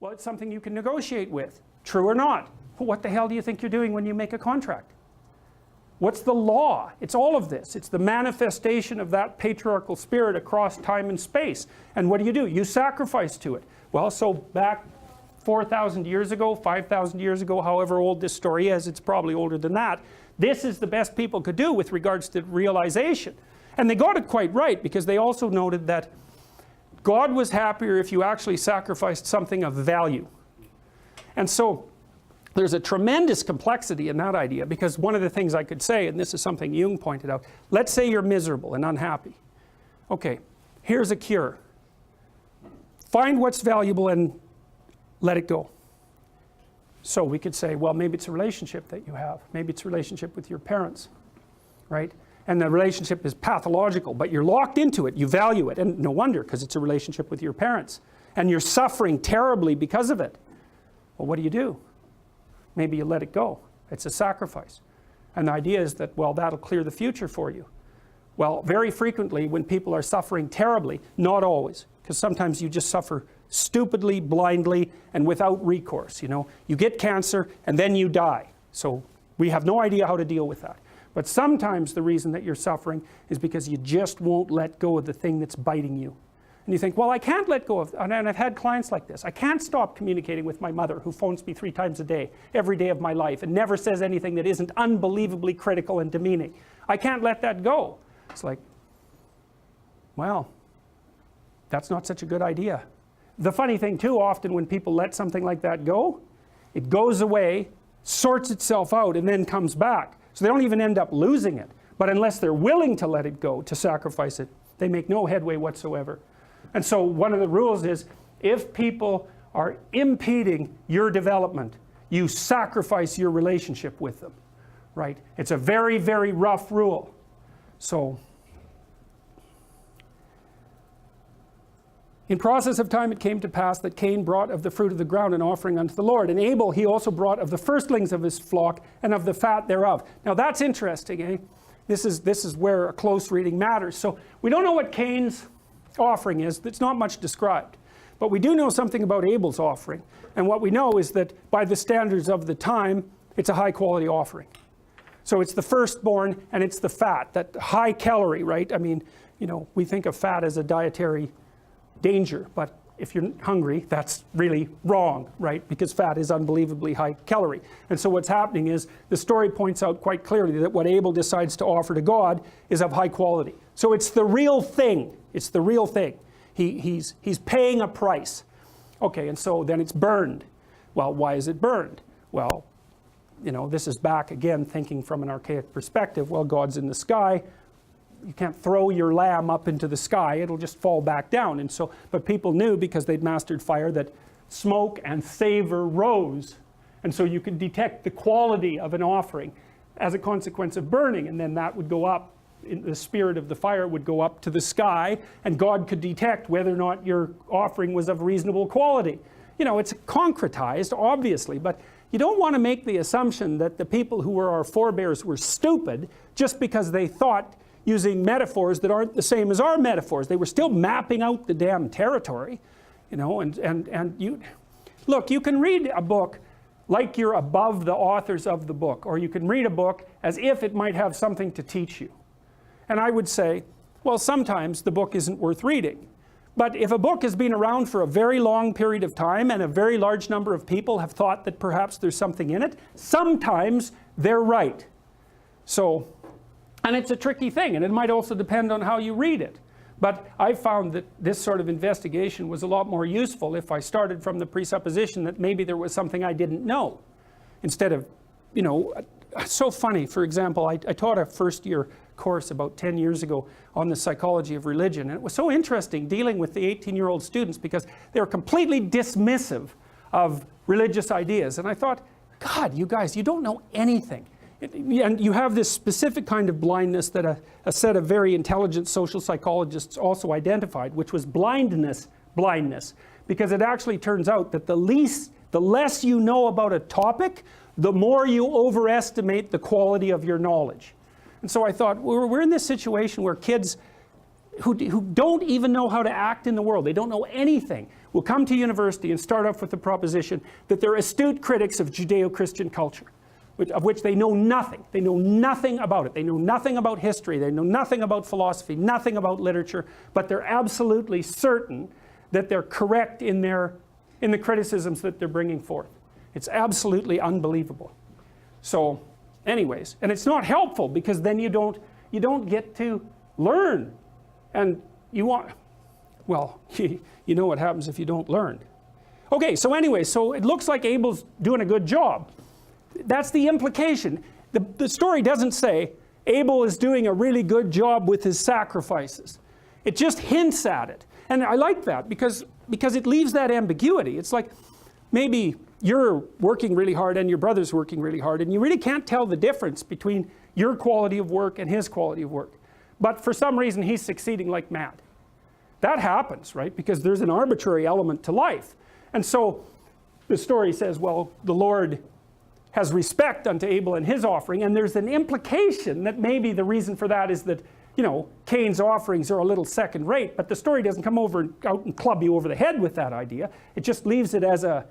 Well, it's something you can negotiate with. True or not? Well, what the hell do you think you're doing when you make a contract? What's the law? It's all of this. It's the manifestation of that patriarchal spirit across time and space. And what do? You sacrifice to it. Well, so back 4,000 years ago, 5,000 years ago, however old this story is, it's probably older than that. This is the best people could do with regards to realization. And they got it quite right, because they also noted that God was happier if you actually sacrificed something of value. And so there's a tremendous complexity in that idea, because one of the things I could say, and this is something Jung pointed out, let's say you're miserable and unhappy. Okay, here's a cure. Find what's valuable and let it go. So we could say, well, maybe it's a relationship that you have. Maybe it's a relationship with your parents, right? And the relationship is pathological, but you're locked into it. You value it. And no wonder, because it's a relationship with your parents. And you're suffering terribly because of it. Well, what do? Maybe you let it go. It's a sacrifice. And the idea is that, well, that'll clear the future for you. Well, very frequently when people are suffering terribly, not always, because sometimes you just suffer stupidly, blindly, and without recourse. You know, you get cancer and then you die. So we have no idea how to deal with that. But sometimes the reason that you're suffering is because you just won't let go of the thing that's biting you. And you think, well, I can't let go of, and I've had clients like this. I can't stop communicating with my mother, who phones me 3 times a day, every day of my life, and never says anything that isn't unbelievably critical and demeaning. I can't let that go. It's like, well, that's not such a good idea. The funny thing too, often when people let something like that go, it goes away, sorts itself out, and then comes back. So they don't even end up losing it. But unless they're willing to let it go, to sacrifice it, they make no headway whatsoever. And so one of the rules is, if people are impeding your development, you sacrifice your relationship with them, right? It's a very, very rough rule. So in process of time it came to pass that Cain brought of the fruit of the ground an offering unto the Lord. And Abel he also brought of the firstlings of his flock and of the fat thereof. Now that's interesting, eh? This is where a close reading matters. So we don't know what Cain's offering is. It's not much described. But we do know something about Abel's offering. And what we know is that by the standards of the time, it's a high quality offering. So it's the firstborn and it's the fat, that high calorie, right? I mean, you know, we think of fat as a dietary danger, but if you're hungry, that's really wrong, right? Because fat is unbelievably high calorie. And so what's happening is, the story points out quite clearly that what Abel decides to offer to God is of high quality. So it's the real thing. It's the real thing. He's paying a price. Okay, and so then it's burned. Well, why is it burned? Well, you know, this is back again thinking from an archaic perspective. Well, God's in the sky. You can't throw your lamb up into the sky. It'll just fall back down. And so, but people knew, because they'd mastered fire, that smoke and savor rose. And so you could detect the quality of an offering as a consequence of burning. And then that would go up, in the spirit of the fire would go up to the sky, and God could detect whether or not your offering was of reasonable quality. You know, it's concretized, obviously, but you don't want to make the assumption that the people who were our forebears were stupid just because they thought using metaphors that aren't the same as our metaphors. They were still mapping out the damn territory, you know, and you, look, you can read a book like you're above the authors of the book, or you can read a book as if it might have something to teach you. And I would say, well, sometimes the book isn't worth reading. But if a book has been around for a very long period of time and a very large number of people have thought that perhaps there's something in it, sometimes they're right. So, and it's a tricky thing, and it might also depend on how you read it. But I found that this sort of investigation was a lot more useful if I started from the presupposition that maybe there was something I didn't know. Instead of, you know, so funny, for example, I taught a first-year course about 10 years ago on the psychology of religion, and it was so interesting dealing with the 18-year-old students because they were completely dismissive of religious ideas. And I thought, God, you guys, you don't know anything. And you have this specific kind of blindness that a set of very intelligent social psychologists also identified, which was blindness, because it actually turns out that the less you know about a topic, the more you overestimate the quality of your knowledge. And so I thought, we're in this situation where kids who don't even know how to act in the world, they don't know anything, will come to university and start off with the proposition that they're astute critics of Judeo-Christian culture, of which they know nothing. They know nothing about it. They know nothing about history. They know nothing about philosophy, nothing about literature, but they're absolutely certain that they're correct in the criticisms that they're bringing forth. It's absolutely unbelievable. So anyways, and it's not helpful, because then you don't get to learn. And you want, well, you know what happens if you don't learn. Okay, so anyway, so it looks like Abel's doing a good job. That's the implication. The story doesn't say Abel is doing a really good job with his sacrifices. It just hints at it. And I like that because it leaves that ambiguity. It's like maybe you're working really hard and your brother's working really hard, and you really can't tell the difference between your quality of work and his quality of work. But for some reason he's succeeding like mad. That happens, right? Because there's an arbitrary element to life. And so the story says, well, the Lord has respect unto Abel and his offering, and there's an implication that maybe the reason for that is that, you know, Cain's offerings are a little second rate, but the story doesn't come out and club you over the head with that idea. It just leaves it as an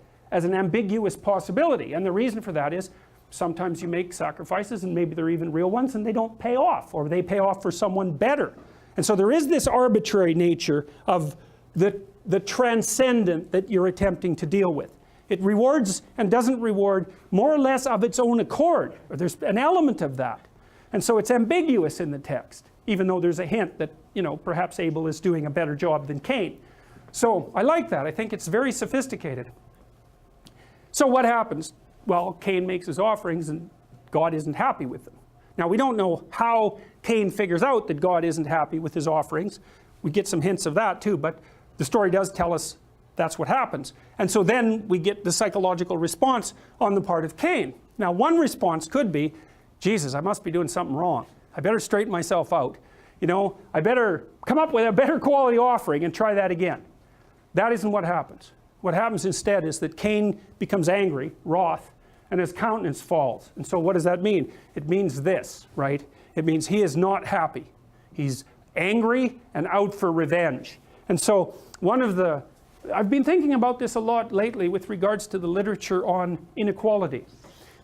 ambiguous possibility. And the reason for that is sometimes you make sacrifices, and maybe they're even real ones, and they don't pay off, or they pay off for someone better. And so there is this arbitrary nature of the transcendent that you're attempting to deal with. It rewards and doesn't reward more or less of its own accord. There's an element of that. And so it's ambiguous in the text, even though there's a hint that, you know, perhaps Abel is doing a better job than Cain. So I like that. I think it's very sophisticated. So what happens? Well, Cain makes his offerings and God isn't happy with them. Now we don't know how Cain figures out that God isn't happy with his offerings. We get some hints of that too, but the story does tell us that's what happens. And so then we get the psychological response on the part of Cain. Now one response could be, Jesus, I must be doing something wrong. I better straighten myself out. You know, I better come up with a better quality offering and try that again. That isn't what happens. What happens instead is that Cain becomes angry, wroth, and his countenance falls. And so what does that mean? It means this, right? It means he is not happy. He's angry and out for revenge. And so I've been thinking about this a lot lately with regards to the literature on inequality.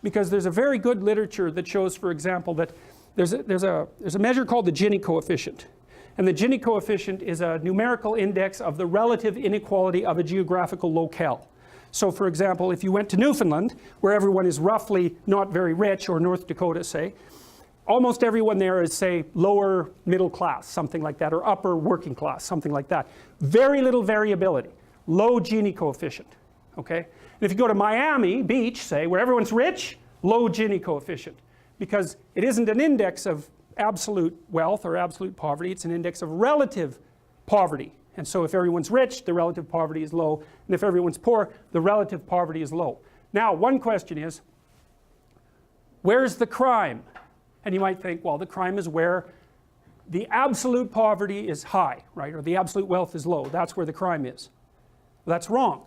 Because there's a very good literature that shows, for example, that there's a measure called the Gini coefficient. And the Gini coefficient is a numerical index of the relative inequality of a geographical locale. So for example, if you went to Newfoundland, where everyone is roughly not very rich, or North Dakota, say, almost everyone there is, say, lower middle class, something like that, or upper working class, something like that. Very little variability, low Gini coefficient, okay? And if you go to Miami Beach, say, where everyone's rich, low Gini coefficient, because it isn't an index of absolute wealth or absolute poverty, it's an index of relative poverty. And so if everyone's rich, the relative poverty is low, and if everyone's poor, the relative poverty is low. Now, one question is, where's the crime? And you might think, well, the crime is where the absolute poverty is high, right? Or the absolute wealth is low. That's where the crime is. Well, that's wrong.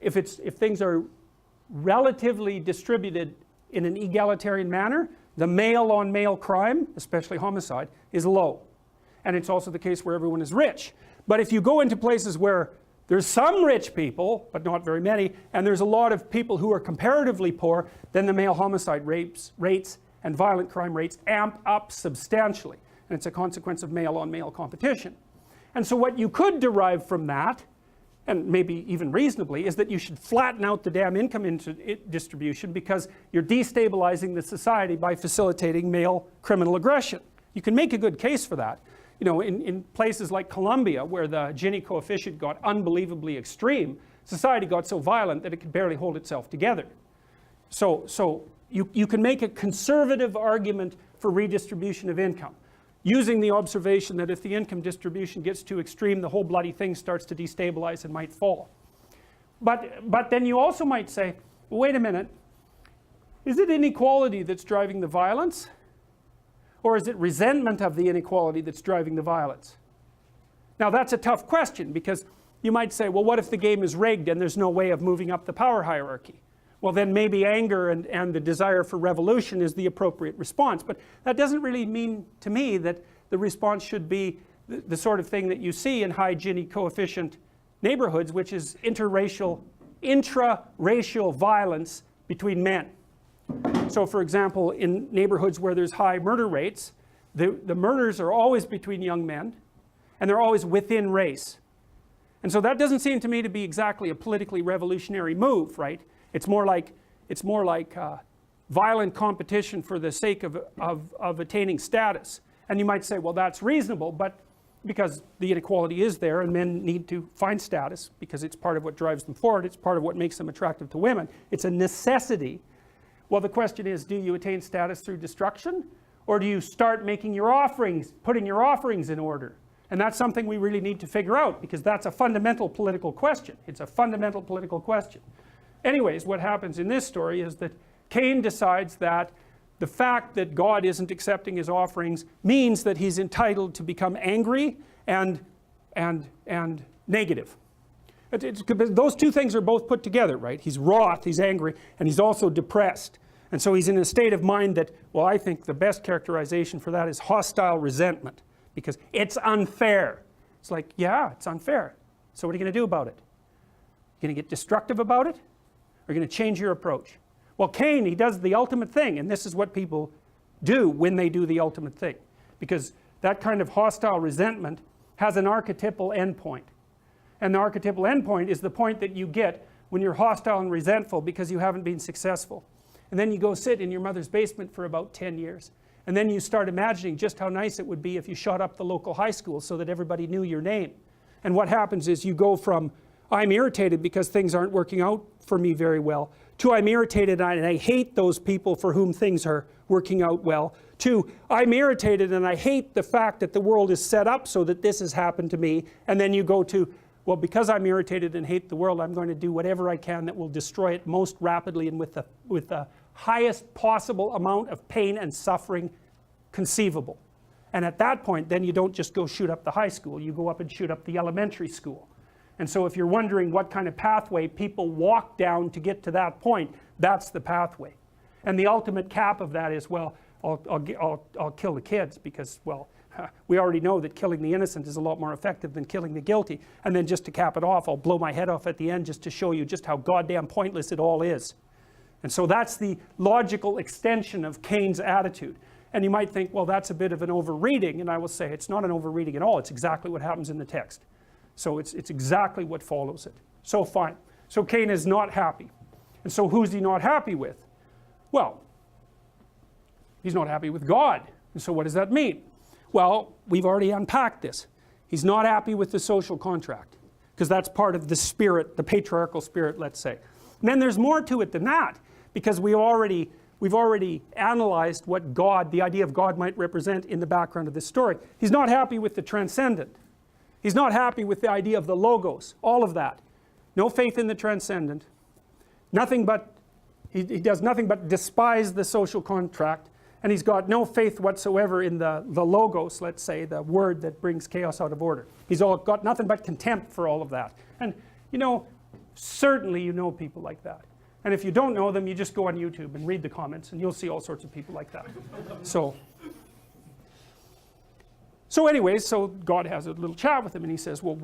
If things are relatively distributed in an egalitarian manner, the male-on-male crime, especially homicide, is low. And it's also the case where everyone is rich. But if you go into places where there's some rich people, but not very many, and there's a lot of people who are comparatively poor, then the male homicide rates and violent crime rates amp up substantially. And it's a consequence of male-on-male competition. And so what you could derive from that, and maybe even reasonably, is that you should flatten out the damn income distribution, because you're destabilizing the society by facilitating male criminal aggression. You can make a good case for that. You know, in places like Colombia, where the Gini coefficient got unbelievably extreme, society got so violent that it could barely hold itself together. So you can make a conservative argument for redistribution of income, using the observation that if the income distribution gets too extreme, the whole bloody thing starts to destabilize and might fall. But then you also might say, well, wait a minute, is it inequality that's driving the violence? Or is it resentment of the inequality that's driving the violence? Now that's a tough question, because you might say, well, what if the game is rigged and there's no way of moving up the power hierarchy? Well, then maybe anger and the desire for revolution is the appropriate response. But that doesn't really mean to me that the response should be the sort of thing that you see in high Gini coefficient neighborhoods, which is intraracial violence between men. So for example, in neighborhoods where there's high murder rates, the murders are always between young men, and they're always within race. And so that doesn't seem to me to be exactly a politically revolutionary move, right? It's more like violent competition for the sake of attaining status. And you might say, well, that's reasonable, but because the inequality is there and men need to find status because it's part of what drives them forward, it's part of what makes them attractive to women, it's a necessity. Well, the question is, do you attain status through destruction, or do you start making your offerings, putting your offerings in order? And that's something we really need to figure out, because that's a fundamental political question. It's a fundamental political question. Anyways, what happens in this story is that Cain decides that the fact that God isn't accepting his offerings means that he's entitled to become angry and negative. Those two things are both put together, right? He's wroth, he's angry, and he's also depressed. And so he's in a state of mind that, well, I think the best characterization for that is hostile resentment, because it's unfair. It's like, yeah, it's unfair. So what are you going to do about it? You're going to get destructive about it? Or are you going to change your approach? Well, Cain, he does the ultimate thing, and this is what people do when they do the ultimate thing, because that kind of hostile resentment has an archetypal endpoint. And the archetypal endpoint is the point that you get when you're hostile and resentful because you haven't been successful. And then you go sit in your mother's basement for about 10 years. And then you start imagining just how nice it would be if you shot up the local high school so that everybody knew your name. And what happens is you go from, I'm irritated because things aren't working out for me very well, to I'm irritated and I hate those people for whom things are working out well, to I'm irritated and I hate the fact that the world is set up so that this has happened to me. And then you go to, well, because I'm irritated and hate the world, I'm going to do whatever I can that will destroy it most rapidly and with the highest possible amount of pain and suffering conceivable. And at that point, then you don't just go shoot up the high school, you go up and shoot up the elementary school. And so if you're wondering what kind of pathway people walk down to get to that point, that's the pathway. And the ultimate cap of that is, well, I'll kill the kids because, well, we already know that killing the innocent is a lot more effective than killing the guilty. And then just to cap it off, I'll blow my head off at the end just to show you just how goddamn pointless it all is. And so that's the logical extension of Cain's attitude. And you might think, well, that's a bit of an overreading. And I will say it's not an overreading at all. It's exactly what happens in the text. So it's exactly what follows it. So fine. So Cain is not happy. And so who's he not happy with? Well, he's not happy with God. And so what does that mean? Well, we've already unpacked this. He's not happy with the social contract, because that's part of the spirit, the patriarchal spirit, let's say. And then there's more to it than that, because we've already analyzed what God, the idea of God might represent in the background of this story. He's not happy with the transcendent. He's not happy with the idea of the logos, all of that. No faith in the transcendent. Nothing but, he does nothing but despise the social contract, and he's got no faith whatsoever in the logos, let's say, the word that brings chaos out of order. He's got nothing but contempt for all of that. And you know, certainly you know people like that. And if you don't know them, you just go on YouTube and read the comments, and you'll see all sorts of people like that. So anyways, so God has a little chat with him, and he says, well,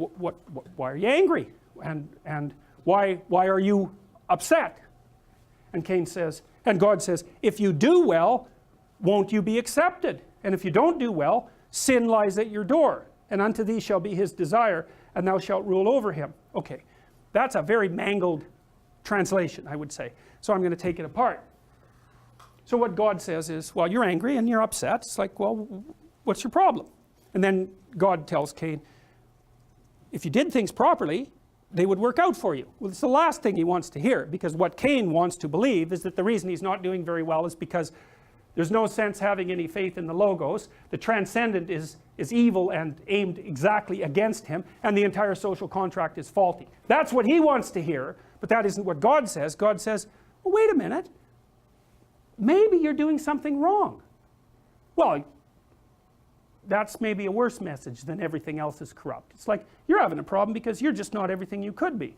why are you angry? And why are you upset? And Cain says, and God says, if you do well, won't you be accepted? And if you don't do well, sin lies at your door, and unto thee shall be his desire, and thou shalt rule over him. Okay, that's a very mangled translation, I would say. So I'm going to take it apart. So what God says is, well, you're angry and you're upset. It's like, well, what's your problem? And then God tells Cain, if you did things properly, they would work out for you. Well, it's the last thing he wants to hear, because what Cain wants to believe is that the reason he's not doing very well is because there's no sense having any faith in the logos. The transcendent is evil and aimed exactly against him, and the entire social contract is faulty. That's what he wants to hear, but that isn't what God says. God says, well, wait a minute. Maybe you're doing something wrong. Well, that's maybe a worse message than everything else is corrupt. It's like, you're having a problem because you're just not everything you could be.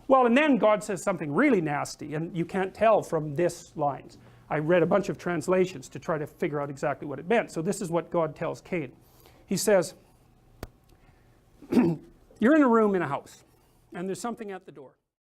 Well, and then God says something really nasty, and you can't tell from this lines. I read a bunch of translations to try to figure out exactly what it meant. So this is what God tells Cain. He says, you're in a room in a house, and there's something at the door.